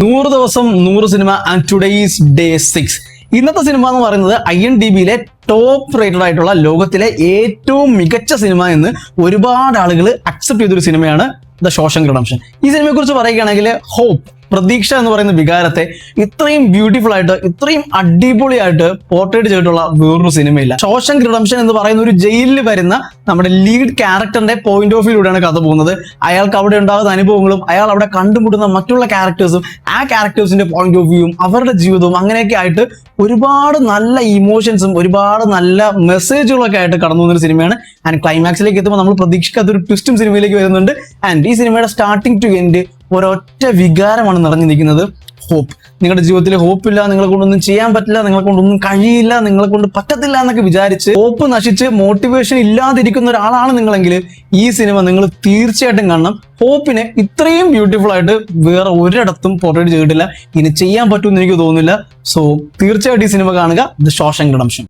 100 ദിവസം 100 cinema and today's day 6. ഇന്നത്തെ cinema എന്ന് പറയുന്നത് IMDbയിലെ ടോപ്പ് റേറ്റഡ് ആയിട്ടുള്ള ലോകത്തിലെ ഏറ്റവും മികച്ച സിനിമ എന്ന് ഒരുപാട് ആളുകൾ അക്സെപ്റ്റ് ചെയ്തൊരു സിനിമയാണ് ദ ഷോഷാങ്ക് റിഡംപ്ഷൻ. ഈ സിനിമയെ കുറിച്ച് പറയുകയാണെങ്കിൽ ഹോപ്പ്, പ്രതീക്ഷ എന്ന് പറയുന്ന വികാരത്തെ ഇത്രയും ബ്യൂട്ടിഫുൾ ആയിട്ട് ഇത്രയും അടിപൊളിയായിട്ട് പോർട്രേറ്റ് ചെയ്തിട്ടുള്ള വേറൊരു സിനിമയില്ല. ഷോഷാങ്ക് റിഡംപ്ഷൻ എന്ന് പറയുന്ന ഒരു ജയിലിൽ വരുന്ന നമ്മുടെ ലീഡ് ക്യാരക്ടറിന്റെ പോയിന്റ് ഓഫ് വ്യൂയിലൂടെയാണ് കഥ പോകുന്നത്. അയാൾക്ക് അവിടെ ഉണ്ടാകുന്ന അനുഭവങ്ങളും അയാൾ അവിടെ കണ്ടുമുട്ടുന്ന മറ്റുള്ള ക്യാരക്ടേഴ്സും ആ ക്യാരക്ടേഴ്സിന്റെ പോയിന്റ് ഓഫ് വ്യൂവും അവരുടെ ജീവിതവും അങ്ങനെയൊക്കെ ആയിട്ട് ഒരുപാട് നല്ല ഇമോഷൻസും ഒരുപാട് നല്ല മെസ്സേജുകളൊക്കെ ആയിട്ട് കടന്നു പോകുന്ന ഒരു സിനിമയാണ്. ആൻഡ് ക്ലൈമാക്സിലേക്ക് എത്തുമ്പോൾ നമ്മൾ പ്രതീക്ഷിക്കാത്തൊരു ട്വിസ്റ്റും സിനിമയിലേക്ക് വരുന്നുണ്ട്. ആൻഡ് ഈ സിനിമയുടെ സ്റ്റാർട്ടിങ് ടു എൻഡ് ഒരൊറ്റ വികാരമാണ് നിറഞ്ഞു നിൽക്കുന്നത്, ഹോപ്പ്. നിങ്ങളുടെ ജീവിതത്തിൽ ഹോപ്പില്ല, നിങ്ങളെ കൊണ്ടൊന്നും ചെയ്യാൻ പറ്റില്ല, നിങ്ങളെ കൊണ്ടൊന്നും കഴിയില്ല, നിങ്ങളെ കൊണ്ട് പറ്റത്തില്ല എന്നൊക്കെ വിചാരിച്ച് ഹോപ്പ് നശിച്ച് മോട്ടിവേഷൻ ഇല്ലാതിരിക്കുന്ന ഒരാളാണ് നിങ്ങളെങ്കിൽ ഈ സിനിമ നിങ്ങൾ തീർച്ചയായിട്ടും കാണണം. ഹോപ്പിനെ ഇത്രയും ബ്യൂട്ടിഫുൾ ആയിട്ട് വേറെ ഒരിടത്തും പോർട്രേറ്റ് ചെയ്തിട്ടില്ല. ഇനി ചെയ്യാൻ പറ്റുമെന്ന് എനിക്ക് തോന്നുന്നില്ല. സോ തീർച്ചയായിട്ടും ഈ സിനിമ കാണുക, ദ ഷോഷാങ്ക് റിഡംപ്ഷൻ.